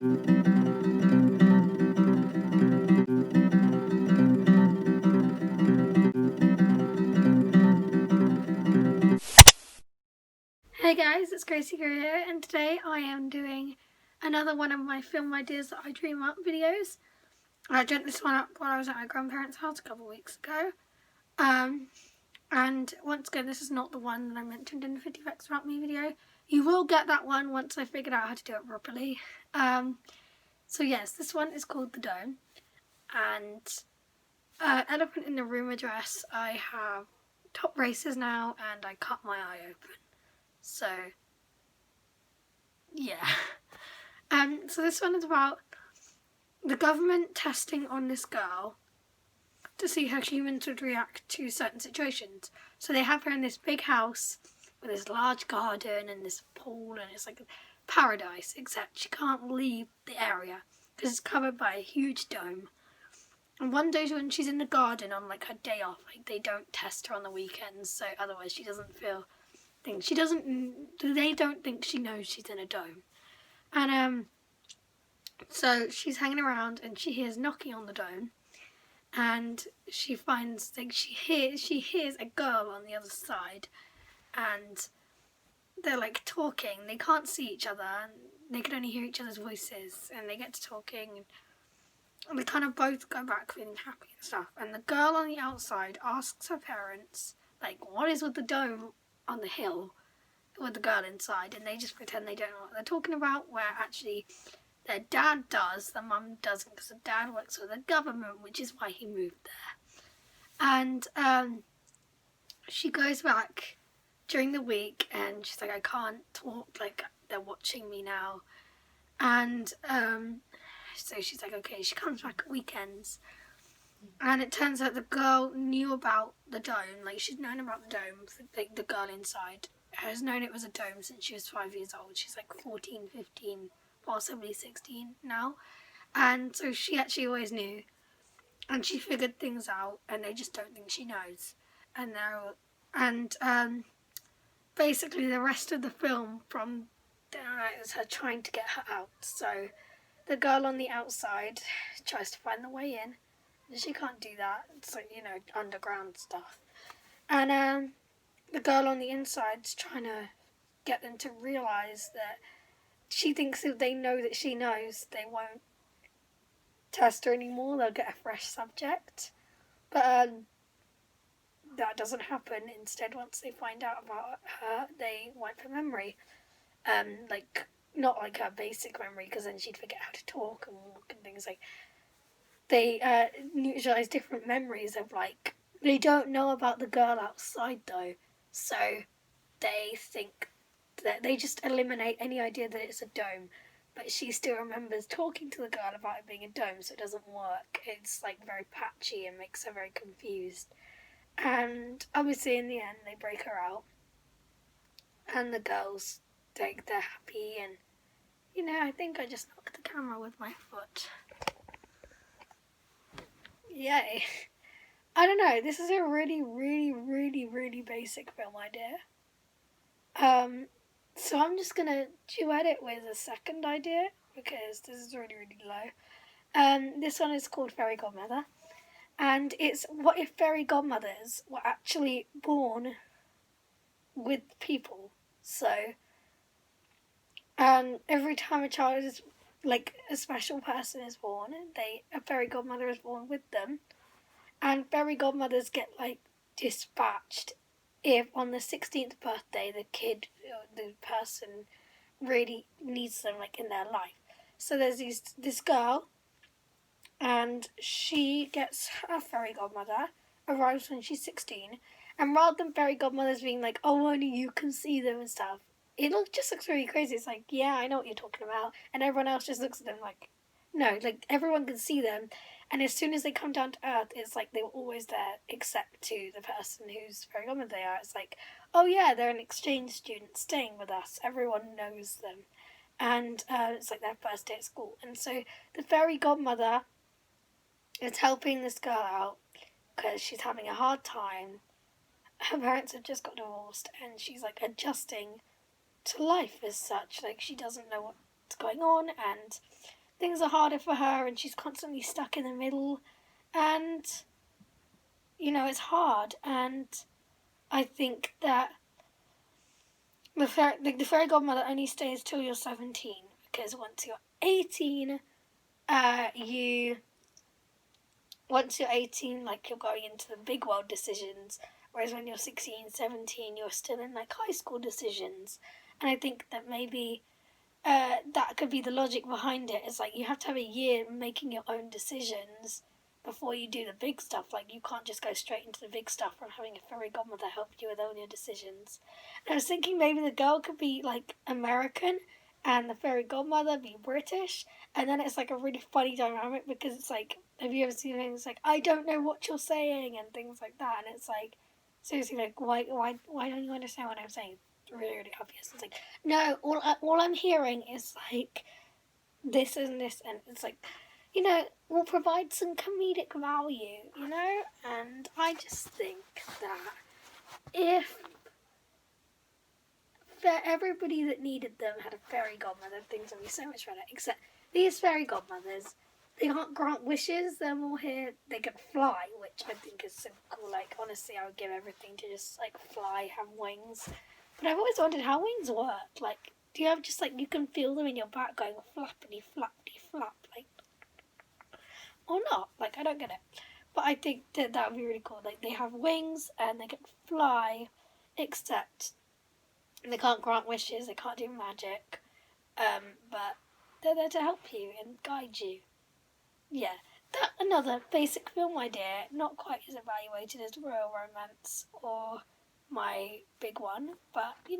Hey guys, it's Gracie here, and today I am doing another one of my film ideas that I dream up videos. I dreamt this one up while I was at my grandparents' house a couple of weeks ago. And once again, this is not the one that I mentioned in the 50 Facts About Me video. You will get that one once I figured out how to do it properly. So yes, this one is called The Dome. And Elephant in the Room address, I have top braces now and I cut my eye open. So yeah. So this one is about the government testing on this girl to see how humans would react to certain situations. So they have her in this big house with this large garden and this pool, and it's like a paradise, except she can't leave the area because it's covered by a huge dome. And one day when she's in the garden on like her day off, like they don't test her on the weekends, so otherwise she doesn't feel things. They don't think she knows she's in a dome. And so she's hanging around and she hears knocking on the dome, and she finds like she hears a girl on the other side, and they're like talking. They can't see each other, and they can only hear each other's voices, and they get to talking, and they kind of both go back feeling happy and stuff. And the girl on the outside asks her parents, like, what is with the dome on the hill with the girl inside, and they just pretend they don't know what they're talking about, where actually their dad does, the mum doesn't, because the dad works for the government, which is why he moved there. And she goes back during the week and she's like, I can't talk, like they're watching me now. And so she's like, okay, she comes back at weekends. And it turns out the girl knew about the dome, like she'd known about the dome, like the girl inside has known it was a dome since she was 5 years old. She's like 14, 15, possibly 16 now. And so she actually always knew. And she figured things out, and they just don't think she knows. And basically the rest of the film from there is her trying to get her out. So the girl on the outside tries to find the way in. She can't do that. It's like, underground stuff. And the girl on the inside's trying to get them to realise that she thinks if they know that she knows, they won't test her anymore. They'll get a fresh subject. But that doesn't happen. Instead, once they find out about her, they wipe her memory. Like, not like her basic memory, because then she'd forget how to talk and walk and things like. They neutralise different memories of, like, they don't know about the girl outside though, so they think that they just eliminate any idea that it's a dome, but she still remembers talking to the girl about it being a dome, so it doesn't work. It's like very patchy and makes her very confused. And obviously in the end they break her out, and the girls, they're happy, and I think I just knocked the camera with my foot. Yay. I don't know, this is a really, really, really, really basic film idea. So I'm just gonna duet it with a second idea, because this is really, really low. This one is called Fairy Godmother. And it's, what if fairy godmothers were actually born with people? So, every time a child is, like, a special person is born, a fairy godmother is born with them. And fairy godmothers get, like, dispatched if on the 16th birthday the person really needs them, like, in their life. So there's this girl, and she gets her fairy godmother, arrives when she's 16, and rather than fairy godmothers being like, oh, only you can see them and stuff, it just looks really crazy. It's like, yeah, I know what you're talking about, and everyone else just looks at them like, no, like, everyone can see them, and as soon as they come down to earth, it's like they were always there, except to the person whose fairy godmother they are. It's like, oh yeah, they're an exchange student staying with us, everyone knows them, and it's like their first day at school. And so the fairy godmother is helping this girl out because she's having a hard time. Her parents have just got divorced, and she's like adjusting to life as such. Like, she doesn't know what what's going on, and things are harder for her, and she's constantly stuck in the middle, and it's hard. And I think that the fairy godmother only stays till you're 17, because once you're 18, like, you're going into the big world decisions, whereas when you're 16, 17, you're still in, like, high school decisions. And I think that maybe that could be the logic behind it. It's like you have to have a year making your own decisions before you do the big stuff. Like, you can't just go straight into the big stuff from having a fairy godmother help you with all your decisions. And I was thinking maybe the girl could be, like, American and the fairy godmother be British, and then it's like a really funny dynamic, because it's like, have you ever seen things like, I don't know what you're saying, and things like that, and it's like, seriously, like, why don't you understand what I'm saying? It's really, really obvious. It's like, no, all I'm hearing is like this and this, and it's like, will provide some comedic value, and I just think that if for everybody that needed them had a fairy godmother, things would be so much better. Except these fairy godmothers, they can't grant wishes. They're more here. They can fly, which I think is so cool. Like, honestly, I would give everything to just, like, fly, have wings. But I've always wondered how wings work. Like, do you have just, like, you can feel them in your back going flappity, flappity, flap, like, or not? Like, I don't get it. But I think that would be really cool. Like, they have wings and they can fly, except they can't grant wishes, they can't do magic, but they're there to help you and guide you. Yeah, that another basic film idea, not quite as evaluated as Royal Romance or my big one, but if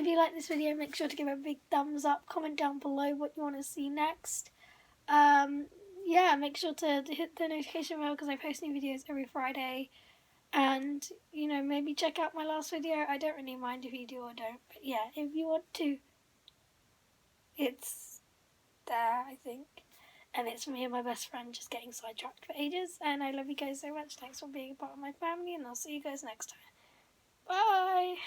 you like this video, make sure to give it a big thumbs up, comment down below what you want to see next. Make sure to hit the notification bell, because I post new videos every Friday. And, maybe check out my last video. I don't really mind if you do or don't. But yeah, if you want to, it's there, I think. And it's me and my best friend just getting sidetracked for ages. And I love you guys so much. Thanks for being a part of my family. And I'll see you guys next time. Bye!